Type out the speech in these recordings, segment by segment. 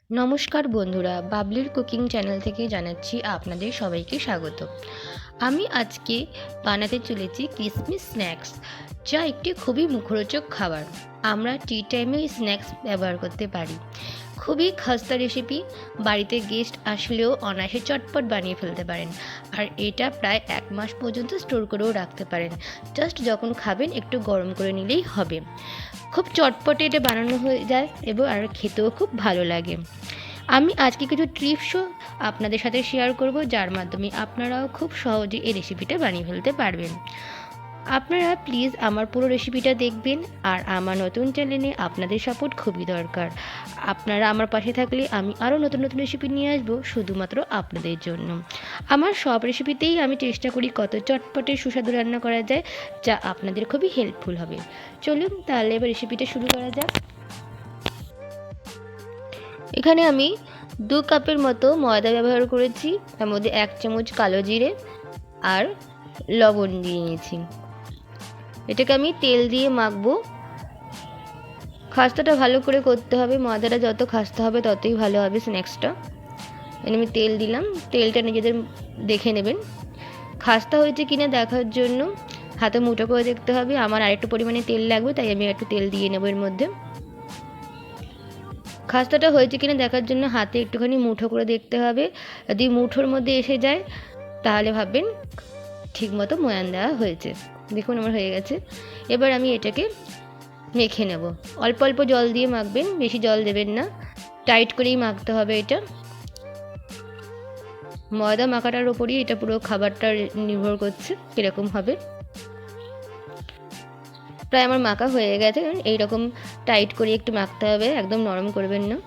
নমস্কার বন্ধুরা, বাবলির cooking channel থেকে জানাচ্ছি আপনাদের সবাইকে স্বাগত। আমি আজকে বানাতে চলেছি কিশমিশ স্ন্যাক্স, যা একটি খুবই মুখরোচক খাবার। আমরা টি টাইমে এই স্ন্যাক্স ব্যবহার করতে পারি। খুবই খাস্তা রেসিপি, বাড়িতে গেস্ট আসলেও অনায়াসে চটপট বানিয়ে ফেলতে পারেন। আর এটা প্রায় 1 মাস পর্যন্ত স্টোর করেও রাখতে পারেন। জাস্ট যখন খাবেন একটু গরম করে নিলেই হবে। খুব চটপটে এটা বানানো হয়ে যায় এবং আর খেতেও খুব ভালো লাগে। আমি আজকে কিছু টিপসও আপনাদের সাথে শেয়ার করব, যার মাধ্যমে আপনারাও খুব সহজে এই রেসিপিটা বানিয়ে ফেলতে পারবেন। আপনারা প্লিজ আমার পুরো রেসিপিটা দেখবেন। আর আমার নতুন চ্যানেলে আপনাদের সাপোর্ট খুবই দরকার। আপনারা আমার পাশে থাকলে আমি আরও নতুন নতুন রেসিপি নিয়ে আসবো শুধুমাত্র আপনাদের জন্য। আমার সব রেসিপিতেই আমি চেষ্টা করি কত চটপটে সুস্বাদু রান্না করা যায়, যা আপনাদের খুবই হেল্পফুল হবে। চলুন তাহলে এবার রেসিপিটা শুরু করা যাক। এখানে আমি 2 কাপের মতো ময়দা ব্যবহার করেছি। তার মধ্যে 1 চামচ কালো জিরে আর লবণ দিয়ে নিয়েছি। এটাকে আমি তেল দিয়ে মাখবো। খাস্তাটা ভালো করে করতে হবে, ময়দাটা যত খাস্তা হবে ততই ভালো হবে স্ন্যাক্সটা। আমি তেল দিলাম, তেলটা নিজেদের দেখে নেবেন। খাস্তা হয়েছে কিনা দেখার জন্য হাতে মুঠো করে দেখতে হবে। আমার আরেকটু পরিমাণে তেল লাগবে, তাই আমি একটু তেল দিয়ে নেবো এর মধ্যে। খাস্তাটা হয়েছে কিনা দেখার জন্য হাতে একটুখানি মুঠো করে দেখতে হবে। যদি মুঠোর মধ্যে এসে যায় তাহলে ভাববেন ঠিকমতো ময়ান দেওয়া হয়েছে। দেখুন আমার হয়ে গেছে। এবার আমি এটাকে মেখে নেব। অল্প অল্প জল দিয়ে মাখবেন, বেশি জল দেবেন না, টাইট করেই মাখতে হবে এটা। ময়দা মাখাটার ওপরই এটা পুরো খাবারটা নির্ভর করছে কীরকম হবে। প্রায় আমার মাখা হয়ে গেছে। এইরকম টাইট করে একটু মাখতে হবে, একদম নরম করবেন না।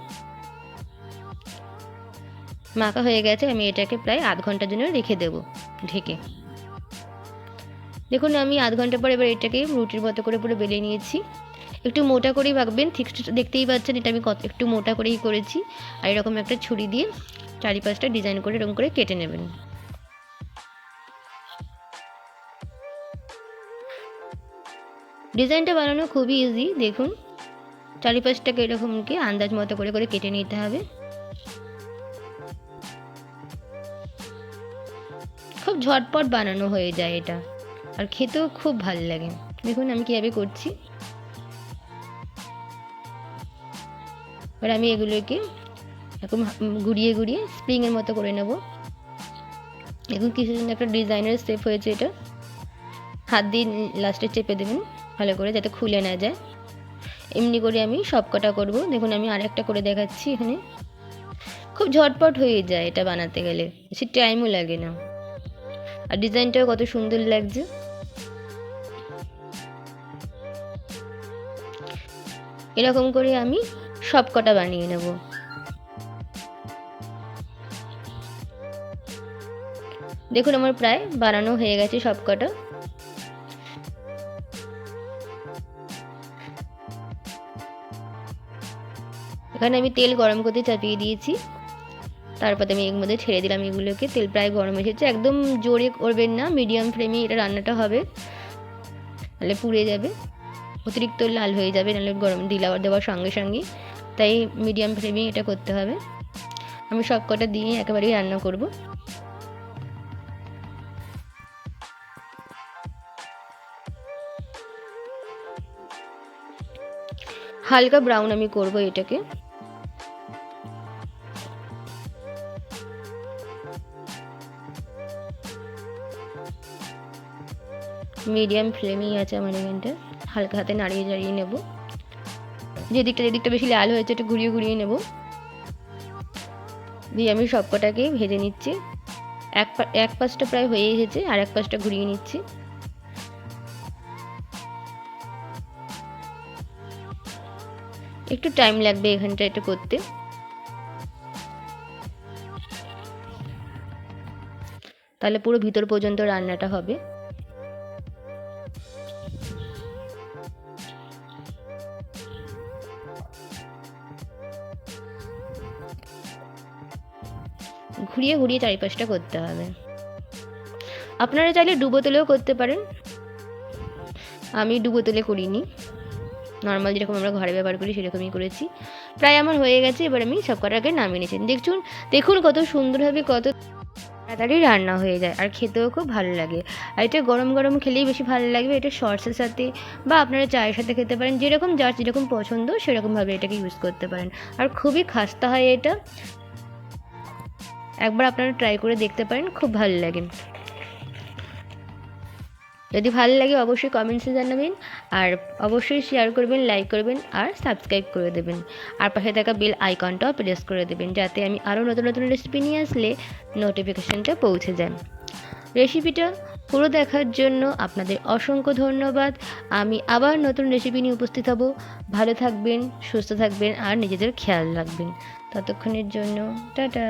মাখা হয়ে গেছে, আমি এটাকে প্রায় আধ ঘন্টার জন্য রেখে দেবো ঢেকে। দেখুন আমি আধ ঘন্টা পর এবার এটাকে রুটির মতো করে পুরো বেলে নিয়েছি। একটু মোটা করেই মাখবেন, ঠিক দেখতেই পাচ্ছেন এটা আমি একটু মোটা করেই করেছি। আর এরকম একটা ছুরি দিয়ে চারিপাশটা ডিজাইন করে এরকম করে কেটে নেবেন। ডিজাইনটা বানানো খুবই ইজি। দেখুন চারিপাশটাকে এরকমকে আন্দাজ মতো করে করে কেটে নিতে হবে। খুব ঝটপট বানানো হয়ে যায় এটা, আর খেতেও খুব ভালো লাগে। দেখুন আমি কীভাবে করছি। এবার আমি এগুলোকে এরকম ঘুরিয়ে ঘুরিয়ে স্প্রিংয়ের মতো করে নেব। দেখুন কিছু একটা ডিজাইনের শেপ হয়েছে। এটা হাত দিয়ে লাস্টে চেপে দেবেন ভালো করে, যাতে খুলে না যায়। এমনি করে আমি সব কটা করবো। দেখুন আমি আর একটা করে দেখাচ্ছি। এখানে খুব ঝটপট হয়ে যায় এটা বানাতে গেলে, বেশি টাইমও লাগে না। আর ডিজাইনটাও কত সুন্দর লাগছে। এরকম করে আমি সব কটা বানিয়ে নেব। দেখুন আমার প্রায় বানানো হয়ে গেছে সব কটা। এখানে আমি তেল গরম করতে চাপিয়ে দিয়েছি। তারপরে আমি এর মধ্যে ছেড়ে দিলাম এগুলোকে। তেল প্রায় গরম এসেছে। একদম জোরে করবেন না, মিডিয়াম ফ্লেমে এটা রান্নাটা হবে, নাহলে পুড়ে যাবে, অতিরিক্ত লাল হয়ে যাবে নাহলে গরম দেওয়ার সঙ্গে সঙ্গে। তাই মিডিয়াম ফ্লেমে এটা করতে হবে। আমি সব কটা দিয়ে একেবারেই রান্না করব। হালকা ব্রাউন আমি করব এটাকে। মিডিয়াম ফ্লেমেই আছে আমার এখানটা। হালকা হাতে নাড়িয়ে চাড়িয়ে নেব। যেদিকটা বেশি লাল হয়েছে একটু ঘুরিয়ে ঘুরিয়ে নেব। দিয়ে আমি সব কটাকে ভেজে নিচ্ছি। এক পাশটা প্রায় হয়ে এসেছে, আর এক পাশটা ঘুরিয়ে নিচ্ছি। একটু টাইম লাগবে এখানটা এটা করতে। তাহলে পুরো ভিতর পর্যন্ত রান্নাটা হবে। ঘুরিয়ে ঘুরিয়ে চারিপাশটা করতে হবে। আপনারা চাইলে ডুবো তেলেও করতে পারেন। আমি ডুবো তেলে করিনি, নর্মাল যেরকম আমরা ঘরে ব্যবহার করি সেরকমই করেছি। প্রায় আমার হয়ে গেছে। এবার আমি সব কটাকে নামিয়ে নিয়েছি। দেখুন কত সুন্দরভাবে কত তাড়াতাড়ি রান্না হয়ে যায়, আর খেতেও খুব ভালো লাগে। আর এটা গরম গরম খেলেই বেশি ভালো লাগবে। এটা সসের সাথে বা আপনারা চায়ের সাথে খেতে পারেন, যার যেরকম পছন্দ সেরকমভাবে এটাকে ইউজ করতে পারেন। আর খুবই খাস্তা হয় এটা, একবার আপনারা ট্রাই করে দেখতে পারেন, খুব ভালো লাগে। যদি ভালো লাগে অবশ্যই কমেন্টসে জানাবেন, আর অবশ্যই শেয়ার করবেন, লাইক করবেন আর সাবস্ক্রাইব করে দেবেন। আর পাশে থাকা বেল আইকনটাও প্রেস করে দেবেন, যাতে আমি আরও নতুন নতুন রেসিপি নিয়ে আসলে নোটিফিকেশানটা পৌঁছে যায়। রেসিপিটা পুরো দেখার জন্য আপনাদের অসংখ্য ধন্যবাদ। আমি আবার নতুন রেসিপি নিয়ে উপস্থিত হব। ভালো থাকবেন, সুস্থ থাকবেন আর নিজেদের খেয়াল রাখবেন। ততক্ষণের জন্য টাটা।